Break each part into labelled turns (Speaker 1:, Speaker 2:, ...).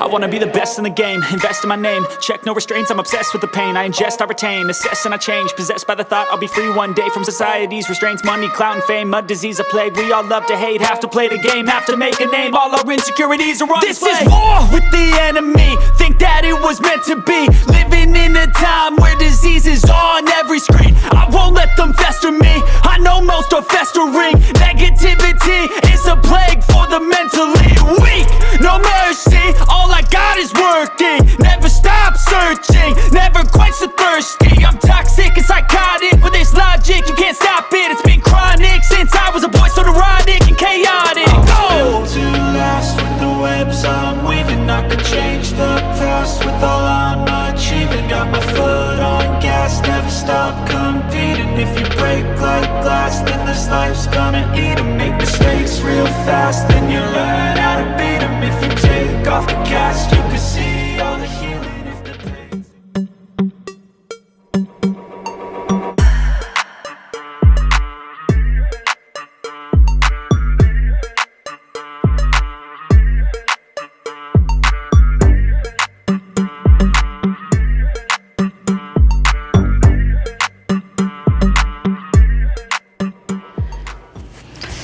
Speaker 1: I wanna be the best in the game, invest in my name. Check no restraints, I'm obsessed with the pain. I ingest, I retain, assess and I change. Possessed by the thought I'll be free one day from society's restraints. Money, clout and fame, mud, disease, a plague. We all love to hate, have to play the game, have to make a name. All our insecurities are on display. This is war with the enemy, think that it was meant to be. Living in a time where disease is on every screen. I won't let them fester me, I know most are festering. Negativity is a plague for the mentally weak. No mercy, all I got is working. Never stop searching, never quench the thirsty. I'm toxic and psychotic with this logic, you can't stop it. It's been chronic since I was a boy, so neurotic and chaotic.
Speaker 2: I'm built to last with the webs I'm weaving. I could change the past with all I'm achieving. Got my foot on gas, never stop competing. If you break like glass, then this life's gonna eat 'em. Make mistakes real fast, then you learn how to beat 'em. If you take off the cast, you can see all the healing if the pain.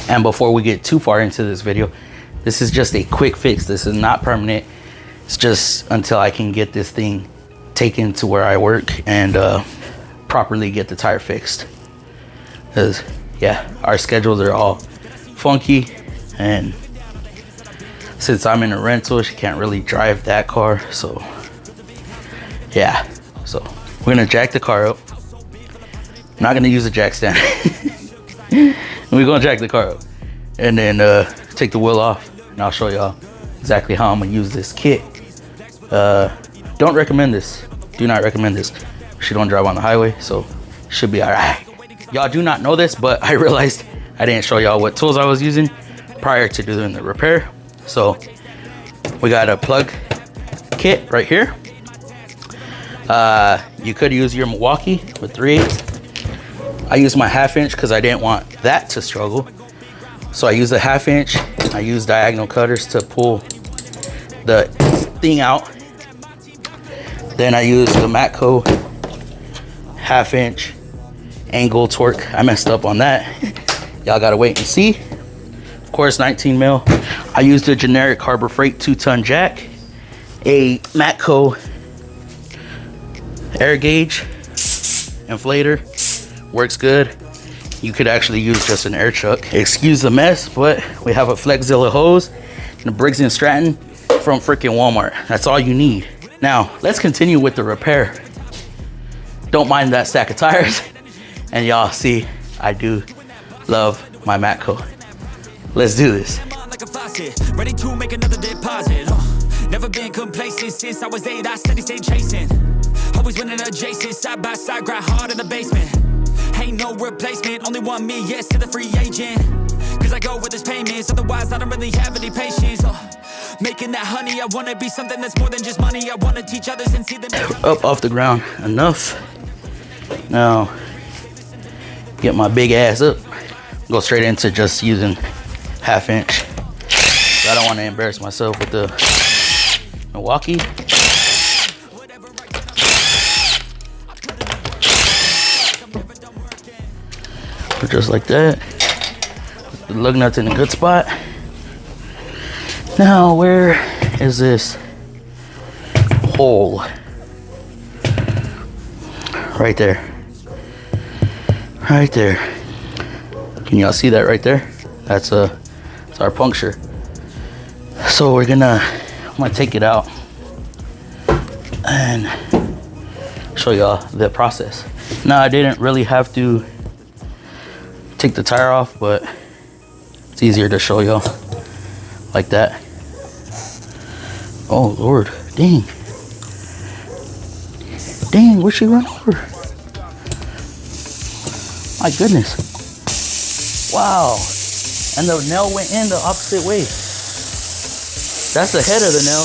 Speaker 3: And before we get too far into this video, this is just a quick fix. This is not permanent. It's just until I can get this thing taken to where I work and properly get the tire fixed. Because yeah, our schedules are all funky, and since I'm in a rental, she can't really drive that car. So yeah, so we're gonna jack the car up. I'm not gonna use a jack stand. We're gonna jack the car up and then take the wheel off, and I'll show y'all exactly how I'm gonna use this kit. Don't recommend this. Do not recommend this. She don't drive on the highway, so should be all right. Y'all do not know this, but I realized I didn't show y'all what tools I was using prior to doing the repair. So we got a plug kit right here. You could use your Milwaukee with 3/8. I used my 1/2 inch because I didn't want that to struggle. So I used a 1/2 inch. I used diagonal cutters to pull the thing out. Then I used the Matco 1/2 inch angle torque. I messed up on that. Y'all gotta wait and see. Of course, 19 mil. I used a generic Harbor Freight 2-ton jack, a Matco air gauge inflator. Works good. You could actually use just an air chuck. Excuse the mess, but we have a Flexzilla hose and a Briggs & Stratton from freaking Walmart. That's all you need. Now, let's continue with the repair. Don't mind that stack of tires. And y'all see, I do love my Matco. Let's do this.
Speaker 1: Ready to make another deposit. Never been complacent since I was 8. I steady stay chasing. Always winning adjacent, side by side, grind hard in the basement. Ain't no replacement, only one me, yes to the free agent. Cause I go with his payments, otherwise I don't really have any patience. Making that honey, I wanna be something that's more than just money. I wanna teach others and see them
Speaker 3: up off the ground enough. Now get my big ass up, go straight into just using 1/2 inch. I don't want to embarrass myself with the Milwaukee. Just like that. The lug nut's in a good spot. Now, where is this hole? Right there. Right there. Can y'all see that right there? That's our puncture. So I'm gonna take it out and show y'all the process. Now, I didn't really have to take the tire off, but it's easier to show y'all like that. Oh Lord, dang, where'd she run over? My goodness, wow. And the nail went in the opposite way. That's the head of the nail.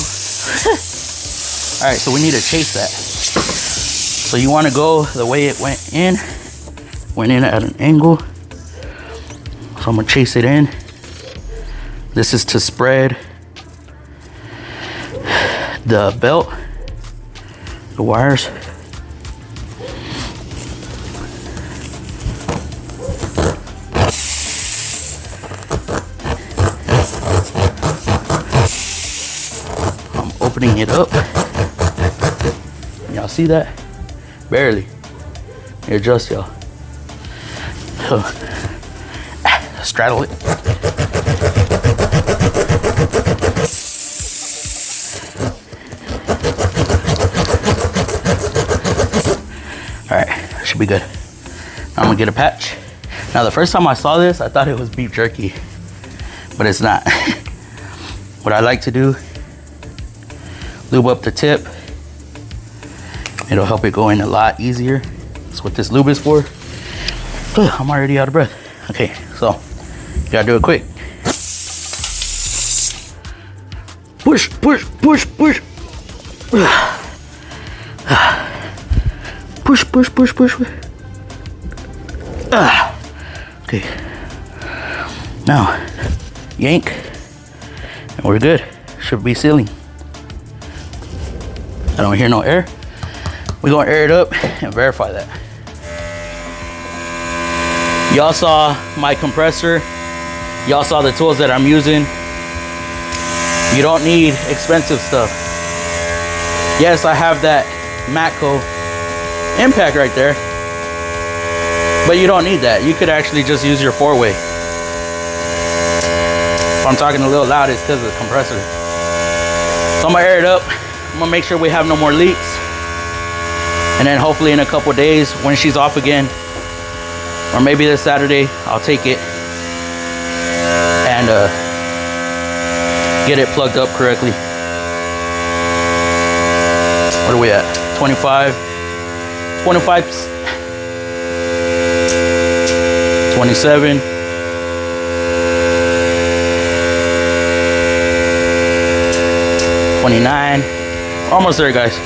Speaker 3: All right, so we need to chase that. So you want to go the way it went in at an angle. So I'm gonna chase it in. This is to spread the belt, the wires. I'm opening it up. Y'all see that? Barely. Here, adjust, y'all. So, straddle it. All right, should be good. I'm gonna get a patch. Now, the first time I saw this, I thought it was beef jerky, but it's not. What I like to do, lube up the tip. It'll help it go in a lot easier. That's what this lube is for. I'm already out of breath. Okay, so you gotta do it quick. Push, push, push, push. Push, push, push, push. Okay. Now, yank, and we're good. Should be sealing. I don't hear no air. We're gonna air it up and verify that. Y'all saw my compressor. Y'all saw the tools that I'm using. You don't need expensive stuff. Yes, I have that Matco impact right there, but you don't need that. You could actually just use your 4-way. If I'm talking a little loud, it's because of the compressor. So I'm gonna air it up. I'm gonna make sure we have no more leaks. And then hopefully in a couple days when she's off again, or maybe this Saturday, I'll take it and get it plugged up correctly. What are we at? 25, 27, 29, almost there, guys.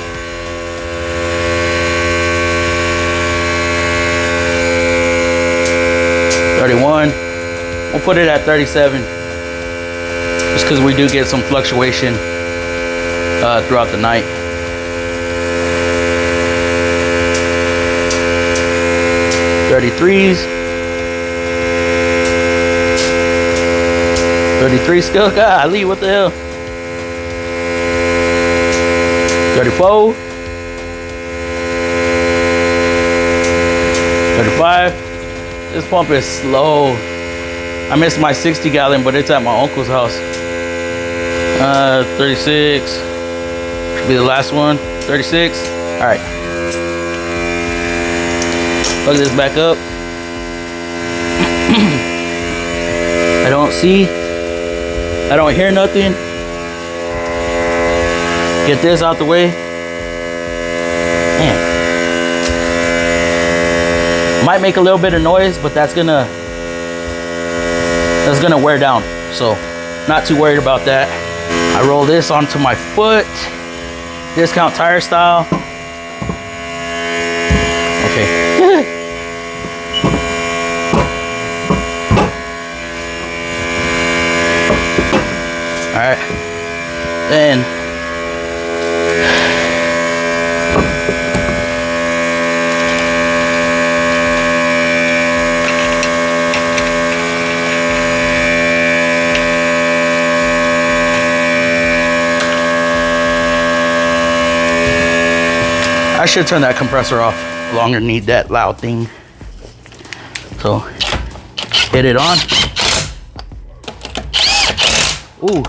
Speaker 3: 31. We'll put it at 37, just because we do get some fluctuation throughout the night. 33s. 33 still. Golly, what the hell? 34. 35. This pump is slow. I missed my 60 gallon, but it's at my uncle's house. 36. Should be the last one. 36. All right. Plug this back up. I don't see. I don't hear nothing. Get this out the way. Man. Might make a little bit of noise, but that's gonna wear down. So not too worried about that. I roll this onto my foot. Discount tire style. Okay. All right. Then I should turn that compressor off. Longer need that loud thing. So hit it on. Ooh.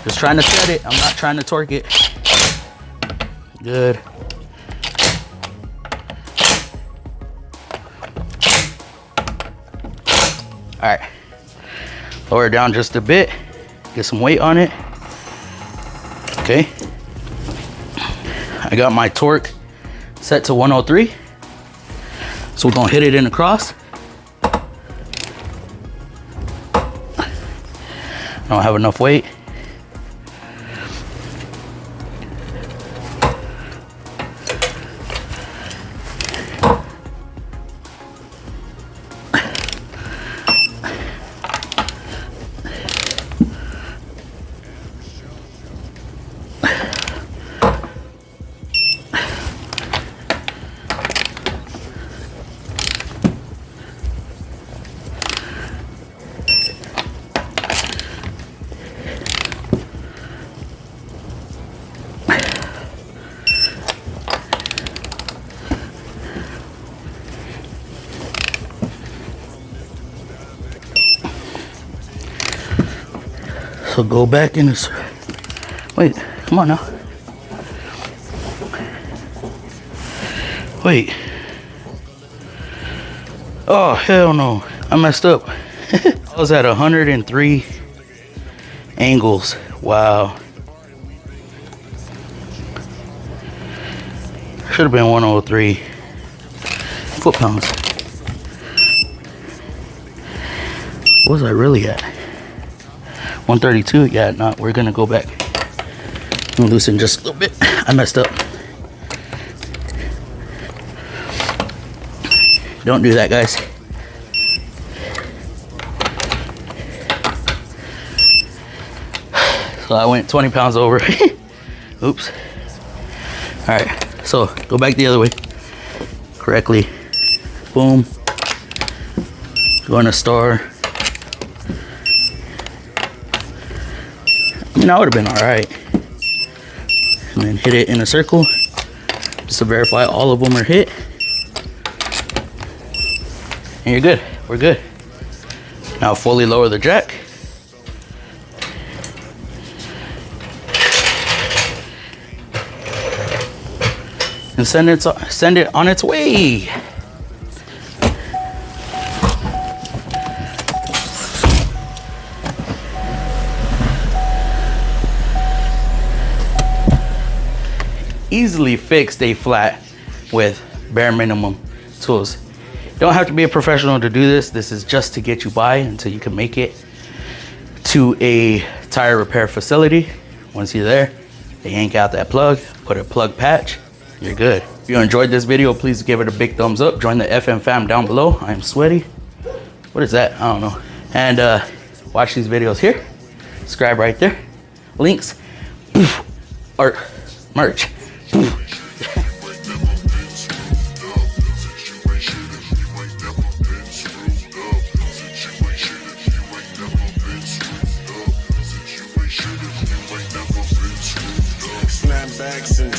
Speaker 3: Just trying to set it. I'm not trying to torque it. Good. All right. Lower it down just a bit. Get some weight on it. Okay. I got my torque set to 103. So we're gonna hit it in across. I don't have enough weight. So go back in this. Wait, come on now. Wait. Oh, hell no. I messed up. I was at 103 angles. Wow. Should have been 103 foot-pounds. What was I really at? 132. Yeah, no, we're gonna go back and loosen just a little bit. I messed up. Don't do that, guys. So I went 20 pounds over. Oops. All right, so go back the other way correctly. Boom. Go on a star. I mean, I would have been all right. And then hit it in a circle just to verify all of them are hit. And you're good. We're good. Now fully lower the jack. And send it on its way. Easily fixed a flat with bare minimum tools. You don't have to be a professional to do this. This is just to get you by until you can make it to a tire repair facility. Once you're there, they yank out that plug, put a plug patch, you're good. If you enjoyed this video, please give it a big thumbs up. Join the FMFAM down below. I am sweaty. What is that? I don't know. And watch these videos here. Subscribe right there. Links. Or merch.
Speaker 2: Snapbacks and